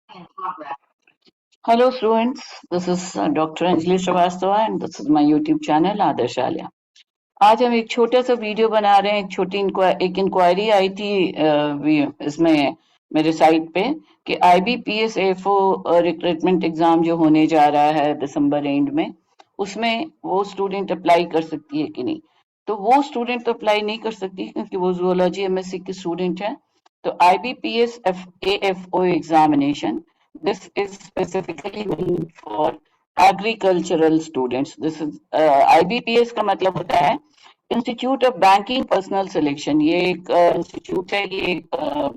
Hello students, this is Dr. Anjali Srivastava and this is my YouTube channel आदर्श आलिया। आज हम एक छोटा सा वीडियो बना रहे हैं। एक इंक्वायरी आई थी इसमें मेरे साइट पे कि IBPS AFO रिक्रूटमेंट एग्जाम जो होने जा रहा है दिसंबर एंड में, उसमें वो स्टूडेंट अप्लाई कर सकती है कि नहीं। तो वो स्टूडेंट तो अप्लाई नहीं कर सकती क्योंकि वो जूलॉजी MSc की स्टूडेंट है। तो IBPS AFO examination, this is specifically meant for agricultural students. This is IBPS का मतलब होता है institute of banking personal selection. ये एक इंस्टीट्यूट है, ये एक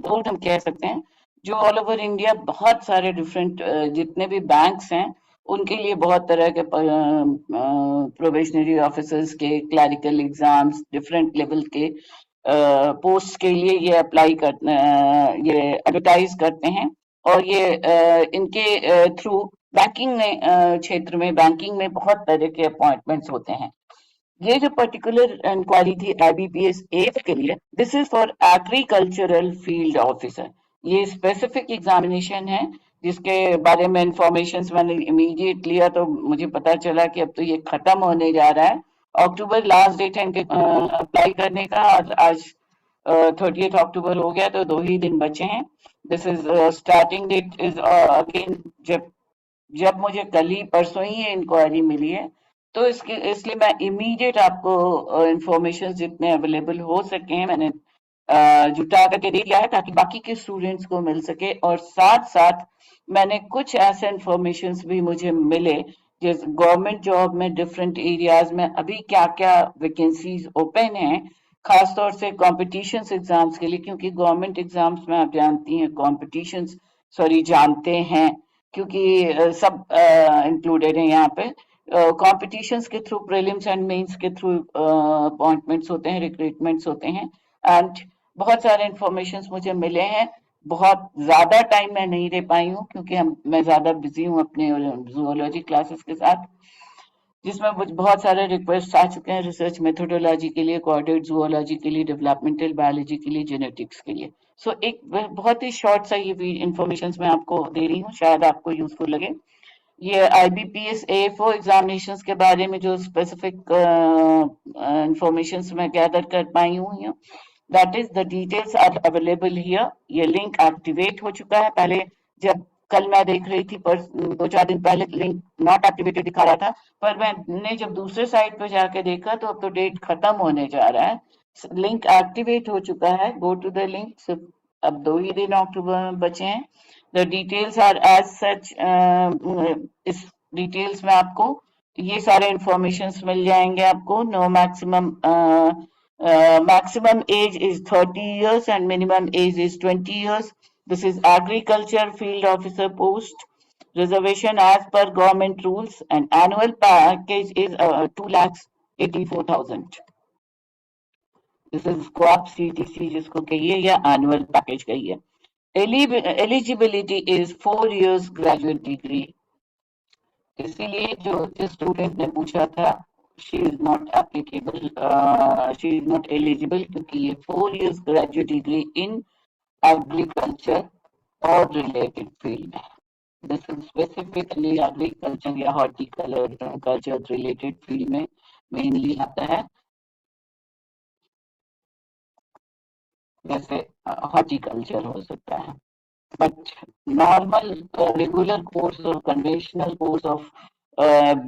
बोर्ड हम कह सकते हैं, जो ऑल ओवर इंडिया बहुत सारे डिफरेंट जितने भी बैंक्स हैं उनके लिए बहुत तरह के प्रोबेशनरी ऑफिसर्स के क्लरिकल एग्जाम्स डिफरेंट लेवल के पोस्ट के लिए ये अप्लाई करते, ये एडवर्टाइज करते हैं। और ये इनके थ्रू बैंकिंग में क्षेत्र में बैंकिंग में बहुत तरह के अपॉइंटमेंट्स होते हैं। ये जो पर्टिकुलर इंक्वायरी थी IBPS एफ के लिए, this is for agricultural field officer. ये स्पेसिफिक एग्जामिनेशन है जिसके बारे में इंफॉर्मेशन मैंने इमीडिएट लिया तो मुझे पता चला कि अब तो ये खत्म होने जा रहा है। अक्टूबर लास्ट डेट है इनके अप्लाई करने का, और आज 30 अक्टूबर हो गया, तो 2 ही दिन बचे हैं। This is starting date is again, जब जब मुझे कल ही परसों ही ये इंक्वायरी मिली है, तो इसलिए मैं इमीडिएट आपको इंफॉर्मेशन जितने अवेलेबल हो सके हैं मैंने जुटा करके दे दिया है ताकि बाकी के स्टूडेंट्स को मिल सके। और साथ साथ मैंने कुछ ऐसे इंफॉर्मेशन भी मुझे मिले जैसे गवर्नमेंट जॉब में डिफरेंट एरियाज में अभी क्या क्या वैकेंसीज ओपन हैं, खासतौर से कॉम्पिटिशन्स एग्जाम्स के लिए, क्योंकि गवर्नमेंट एग्जाम्स में आप जानती हैं कॉम्पिटिशन्स, सॉरी जानते हैं क्योंकि सब इंक्लूडेड है यहाँ पे। कॉम्पिटिशन्स के थ्रू, प्रीलिम्स एंड मेंस के थ्रू अपॉइंटमेंट्स होते हैं, रिक्रूटमेंट्स होते हैं। एंड बहुत सारे इंफॉर्मेशन मुझे मिले हैं। बहुत ज्यादा टाइम मैं नहीं दे पाई हूँ क्योंकि मैं ज्यादा बिजी हूँ अपने जूलॉजी क्लासेस के साथ, जिसमें बहुत सारे रिक्वेस्ट आ चुके हैं रिसर्च मेथोडोलॉजी के लिए, कोऑर्डिनेट जूलॉजी के लिए, डेवलपमेंटल बायोलॉजी के लिए, जेनेटिक्स के लिए। सो एक बहुत ही शॉर्ट सा ये इंफॉर्मेशन मैं आपको दे रही हूँ, शायद आपको यूजफुल लगे। ये IBPS AFO एग्जामिनेशन के बारे में जो स्पेसिफिक इंफॉर्मेशन मैं गैदर कर पाई हूँ, that is the details are available here. ये लिंक एक्टिवेट हो चुका है। पहले जब कल मैं देख रही थी, पर 2-4 दिन पहले लिंक नॉट एक्टिवेटेड दिखा रहा था, पर मैंने जब दूसरे साइट पे जाके देखा तो अब तो डेट खत्म होने जा रहा है। लिंक एक्टिवेट हो चुका है, गो टू द लिंक। सिर्फ अब 2 ही दिन अक्टूबर में बचे हैं। The details are as such, इस डिटेल्स में आपको ये सारे इंफॉर्मेशन मिल जाएंगे आपको। No maximum maximum age is 30 years and minimum age is 20 years. This is agriculture field officer post. Reservation as per government rules, and annual package is 2,84,000. This is co-op CTC जिसको कहिए या annual package कहिए। Eligibility is 4 years graduate degree. इसीलिए जो जिस student ने पूछा था, she is not applicable, she is not eligible, क्योंकि ये 4 years graduate degree in agriculture और रिलेटेड फील्ड है। दिस इज स्पेसिफिकली एग्रीकल्चर या हॉर्टिकल्चर रिलेटेड फील्ड में मेनली आता है, जैसे हॉर्टिकल्चर हो सकता है। but normal regular course or conventional course of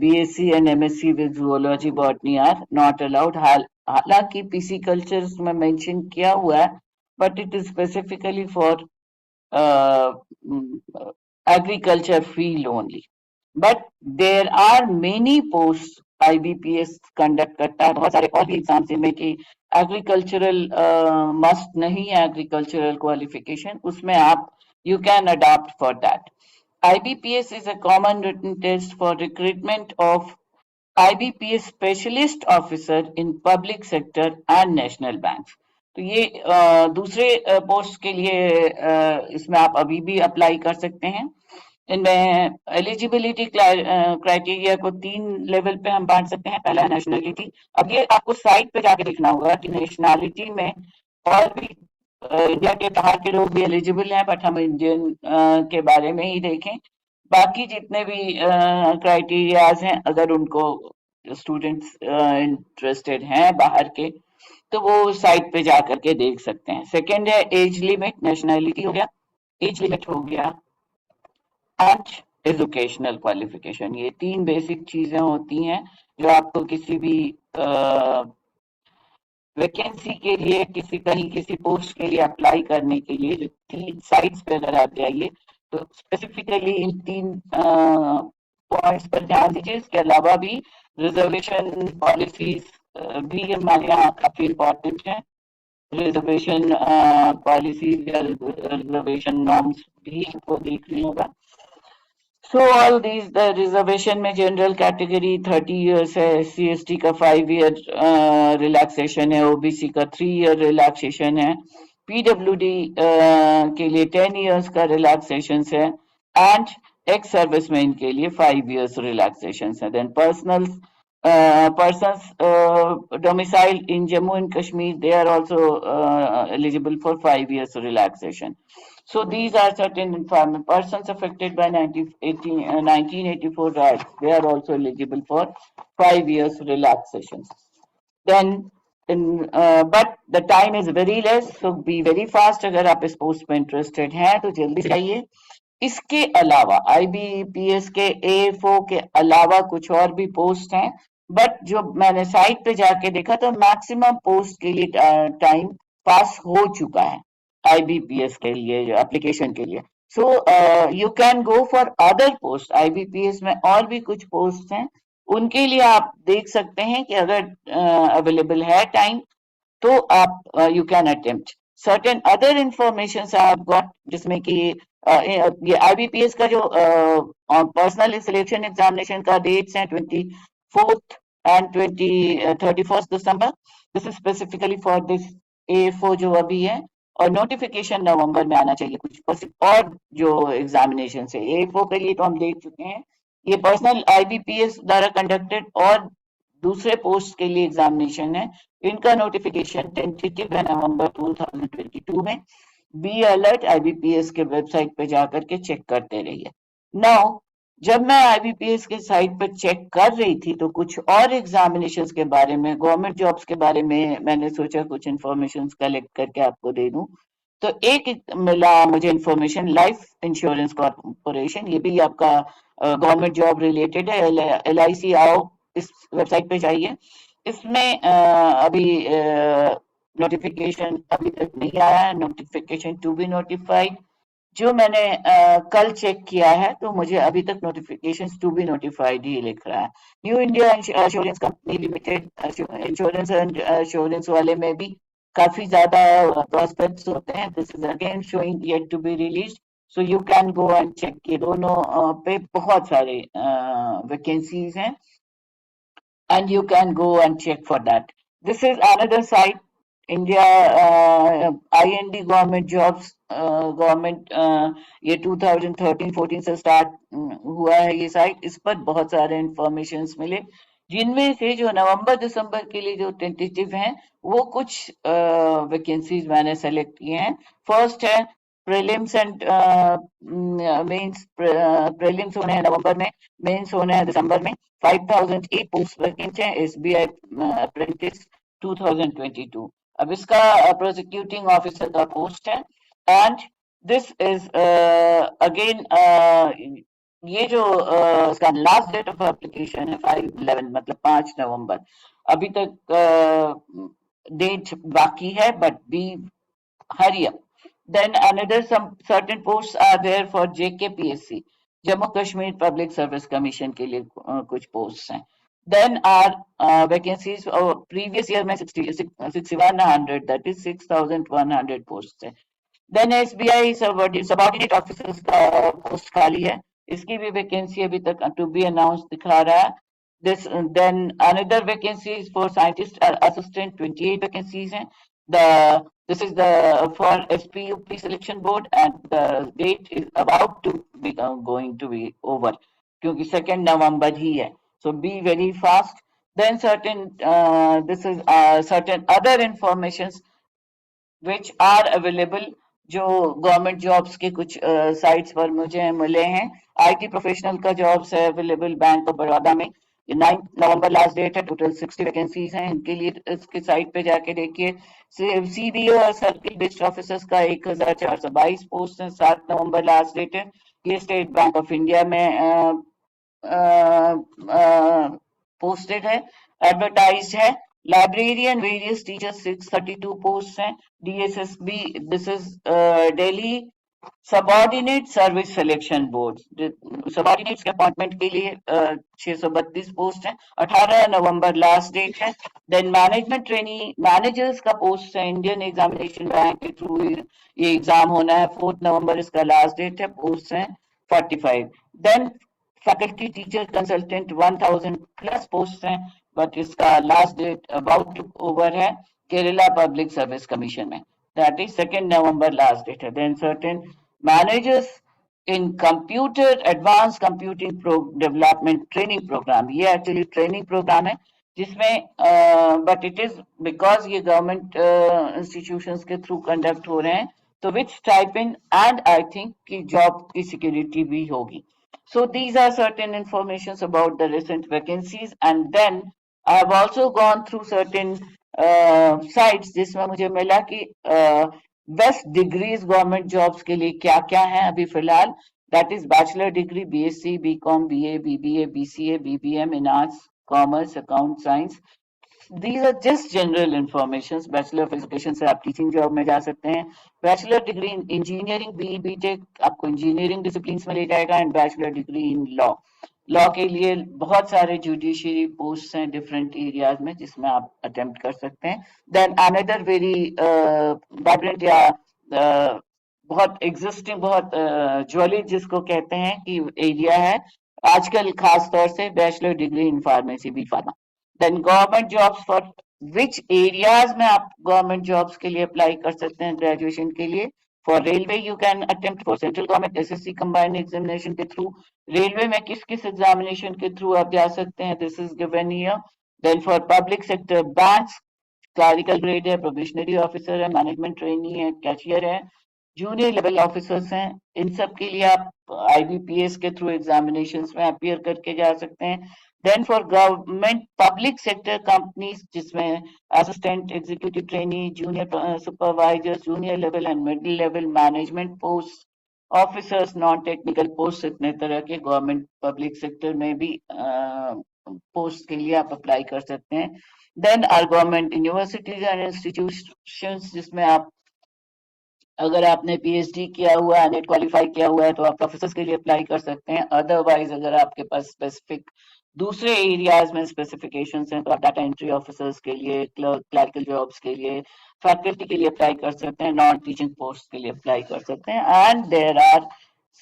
BSc and MSc with zoology botany are not allowed। हालांकि PC cultures में mention किया हुआ है, but it is specifically for agriculture field only। but there are many posts IBPS conduct करता है, बहुत सारे और भी एग्जाम्स जिनमें कि एग्रीकल्चरल मस्ट नहीं है, एग्रीकल्चरल क्वालिफिकेशन उसमें आप you can adapt for that। IBPS is a common written test for recruitment of IBPS specialist officer in public sector and national banks। तो ये दूसरे पोस्ट के लिए इसमें आप अभी भी अप्लाई कर सकते हैं। इनमें एलिजिबिलिटी क्राइटेरिया को 3 लेवल पे हम बांट सकते हैं। पहला नेशनलिटी। अब ये आपको साइट पे जाके देखना होगा कि नेशनलिटी में और भी इंडिया के बाहर के लोग भी एलिजिबल हैं, बट हम इंडियन के बारे में ही देखें। बाकी जितने भी क्राइटेरियाज हैं, अगर उनको स्टूडेंट्स इंटरेस्टेड हैं बाहर के, तो वो साइट पे जा करके देख सकते हैं। सेकंड है एज लिमिट, नेशनैलिटी हो गया, एज लिमिट हो गया, एंड एजुकेशनल क्वालिफिकेशन। ये तीन बेसिक चीजें होती हैं जो आपको किसी भी वैकेंसी के लिए, किसी कहीं किसी पोस्ट के लिए अप्लाई करने के लिए, जो तीन साइट्स पे अगर आप जाइए तो स्पेसिफिकली इन तीन पॉइंट्स पर ध्यान दीजिए। इसके अलावा भी रिजर्वेशन पॉलिसीज भी हमारे यहाँ काफी इम्पोर्टेंट है। रिजर्वेशन पॉलिसीज या रिजर्वेशन नॉर्म्स भी आपको देखनी होगा। So all these, the reservation में जनरल कैटेगरी 30 इयर्स है, SC ST का 5 ईयर रिलैक्सेशन है, OBC का 3 ईयर रिलैक्सेशन है, PWD के लिए 10 इयर्स का रिलैक्सेशन है, एंड एक्स सर्विसमैन के लिए 5 इयर्स रिलैक्सेशन है। Then personal persons domiciled in Jammu and Kashmir, they are also eligible for 5 years relaxation. So these are certain informed persons affected by 1984 riots. They are also eligible for 5 years relaxation. Then, but the time is very less, so be very fast. अगर आप इस post में interested हैं तो जल्दी से जाइए। इसके अलावा IBPS के AFO के अलावा कुछ और भी पोस्ट हैं, बट जो मैंने साइट पे जाके देखा तो मैक्सिमम पोस्ट के लिए टाइम पास हो चुका है IBPS के लिए, जो एप्लीकेशन के लिए। सो you can go for other post. IBPS में और भी कुछ पोस्ट हैं, उनके लिए आप देख सकते हैं कि अगर अवेलेबल है टाइम तो आप you can attempt certain other information आप गॉट, जिसमें कि ये IBPS का जो पर्सनल सिलेक्शन एग्जामिनेशन का डेट्स हैं 24th and 31st December. This is specifically for this AFO जो अभी है, और नोटिफिकेशन नवंबर में आना चाहिए कुछ और जो एग्जामिनेशन है। AFO के लिए तो हम देख चुके हैं, ये पर्सनल IBPS द्वारा कंडक्टेड और दूसरे पोस्ट के लिए एग्जामिनेशन है, इनका नोटिफिकेशन टेंटेटिव है नवंबर 2022 में। बी अलर्ट, IBPS के वेबसाइट पे जाकर के चेक करते रहिए। नाउ जब मैं IBPS के साइट पर चेक कर रही थी तो कुछ और एग्जामिनेशंस के बारे में, गवर्नमेंट जॉब्स के बारे में मैंने सोचा कुछ इंफॉर्मेशन कलेक्ट करके आपको दे दूं। तो एक मिला मुझे इंफॉर्मेशन, लाइफ इंश्योरेंस कॉर्पोरेशन, ये भी आपका गवर्नमेंट जॉब रिलेटेड है। LIC, आओ इस वेबसाइट पे जाइए। इसमें अभी नोटिफिकेशन अभी तक नहीं आया है, नोटिफिकेशन टू बी नोटिफाइड। जो मैंने कल चेक किया है तो मुझे अभी तक नोटिफिकेशन टू बी नोटिफाइड ही लिख रहा है। New India insurance company limited, insurance and insurance वाले में भी काफी ज्यादा प्रोस्पेक्ट्स होते हैं। This is again showing yet to be release, so you can go and check. ये दोनों पे बहुत सारे वैकेंसीज हैं, and you can go and check for that. This is another site, India IND government jobs, government ये 2013-14 से start हुआ है ये साइट। इस पर बहुत सारे इंफॉर्मेशन मिले, जिनमें से जो नवंबर दिसंबर के लिए जो टेंटेटिव हैं वो कुछ वैकेंसीज मैंने सेलेक्ट किए हैं। फर्स्ट है प्रीलिम्स एंड मेंस। प्रीलिम्स होने हैं नवंबर में, मेंस होने हैं दिसंबर में। 5008 पोस्ट वैकेंट है, SBI अप्रेंटिस 2022। अब इसका प्रोसिक्यूटिंग ऑफिसर का पोस्ट है, एंड दिस इज अगेन ये जो इसका लास्ट डेट ऑफ एप्लीकेशन है 5/11, मतलब 5 नवंबर। अभी तक डेट बाकी है, but be hurry up. Then another some certain posts are there for JKPSC, Jammu Kashmir public service commission के लिए कुछ पोस्ट हैं। Then are vacancies previous year में 6100, that is 6100 posts है। Then SBI सबॉर्डिनेट ऑफिसर्स का पोस्ट खाली है, इसकी भी वैकेंसी अभी तक टू बी अनाउंस दिखा रहा है। Then another vacancies for scientist assistant, 28 vacancies हैं। This is the for SPUP selection board, and the date is about to be going to be over, क्योंकि 2 नवंबर ही है, so be very fast. Then certain this is certain other informations which are available, जो government jobs के कुछ sites पर मुझे मिले हैं। IT professional का जॉब्स है अवेलेबल बैंक ऑफ बड़ौदा में। 9 नवंबर लास्ट डेट है। टोटल 60 वैकेंसीज हैं इनके लिए। इसके साइट पे जाके देखिए। सीबीओ और सर्किल बेस्ड ऑफिसर्स का 1422 पोस्ट है। 7 नवंबर लास्ट डेट है। ये स्टेट बैंक ऑफ इंडिया में पोस्टेड है, एडवर्टाइज है। लाइब्रेरियन वेरियस टीचर्स 632 पोस्ट हैं। DSSB, this is Delhi subordinate service selection board, subordinates के अपॉइंटमेंट के लिए 632 पोस्ट है। 18 नवंबर लास्ट डेट है। देन मैनेजमेंट ट्रेनी मैनेजर्स का पोस्ट है। इंडियन एग्जामिनेशन बैंक के थ्रू ये एग्जाम होना है। 4 नवंबर इसका लास्ट डेट है। पोस्ट है 45। Then faculty teacher consultant 1000 plus post हैं, बट इसका last date about to over है केरला पब्लिक सर्विस कमीशन में। That is 2 November last date है। Then certain managers in computer advance computing development training program, ये actually training program है जिसमें but it is because ये government institutions के through conduct हो रहे हैं, तो which stipend and I think कि जॉब की सिक्योरिटी भी होगी। So these are certain informations about the recent vacancies, and then I have also gone through certain sites जिसमें मुझे मिला कि बेस्ट डिग्रीज गवर्नमेंट जॉब्स के लिए क्या क्या हैं अभी फिलहाल। That is bachelor degree BSc, BCom, BA, BBA, BCA, BBM in arts, commerce, account science. These are just general informations. Bachelor of education से आप टीचिंग जॉब में जा सकते हैं। Bachelor degree in engineering, B BTech आपको engineering discipline में ले जाएगा। And bachelor degree in law, law के लिए बहुत सारे जुडिशरी पोस्ट हैं डिफरेंट एरियाज में जिसमें आप अटेम्प्ट कर सकते हैं। देन अनदर वेरी वाइब्रेंट या बहुत एग्जिस्टिंग, बहुत ज्वली जिसको कहते हैं कि एरिया है आजकल खास तौर से bachelor degree in pharmacy, B pharma. Then government jobs for which areas में आप गवर्नमेंट जॉब्स के लिए अप्लाई कर सकते हैं ग्रेजुएशन के लिए। For railway you can attempt for central government SSC combined examination के थ्रू। रेलवे में किस किस एग्जामिनेशन के थ्रू आप जा सकते हैं, this is given here. Then for public sector banks, clerical grade है, प्रोबेशनरी ऑफिसर है, मैनेजमेंट ट्रेनी है, कैशियर है, जूनियर लेवल ऑफिसर्स हैं। इन सब के लिए आप आईबीपीएस के थ्रू एग्जामिनेशंस में अपियर करके जा सकते हैं। Then for government public sector companies जिसमें assistant executive trainee, junior supervisor, junior level and middle level management post, officers, non technical post, इतने तरह के गवर्नमेंट पब्लिक सेक्टर में भी पोस्ट के लिए आप अप्लाई कर सकते हैं। Then are government universities and institutions जिसमें आप अगर आपने पीएचडी किया हुआ है, नेट क्वालिफाई किया हुआ है तो आप प्रोफेसर के लिए अप्लाई कर सकते हैं। अदरवाइज अगर आपके पास स्पेसिफिक दूसरे एरियाज में स्पेसिफिकेशंस हैं तो आप डाटा एंट्री ऑफिसर्स के लिए, क्लर्कल जॉब्स के लिए, फैकल्टी के लिए अप्लाई कर सकते हैं, नॉन टीचिंग पोस्ट के लिए अप्लाई कर सकते हैं। And there are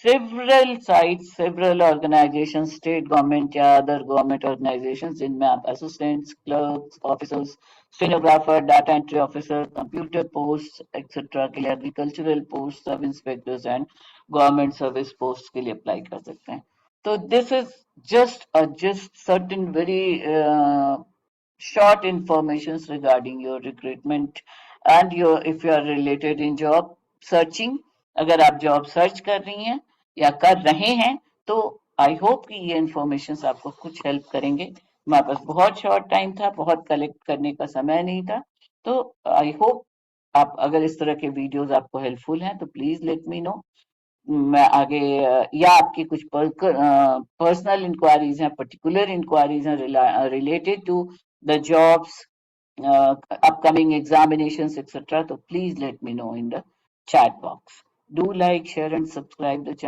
several sites, several organizations, state government या other government organizations जिनमें आप assistants, clerks, officers, stenographer, data entry officer, computer posts, etc. के लिए, agricultural posts, सब inspectors and government service posts के लिए apply कर सकते हैं। तो this is just certain very short informations regarding your recruitment and your if you are related in job searching। अगर आप जॉब सर्च कर रही हैं या कर रहे हैं तो आई होप कि ये इंफॉर्मेशन आपको कुछ हेल्प करेंगे। हमारे पास बहुत शॉर्ट टाइम था, बहुत कलेक्ट करने का समय नहीं था, तो आई होप आप अगर इस तरह के वीडियोस आपको हेल्पफुल हैं तो प्लीज लेट मी नो। मैं आगे या आपकी कुछ पर्सनल इंक्वायरीज हैं, पर्टिकुलर इंक्वायरीज हैं related to the jobs, upcoming examinations, etc. So please let me know in the chat box. Do like, share, and subscribe the channel.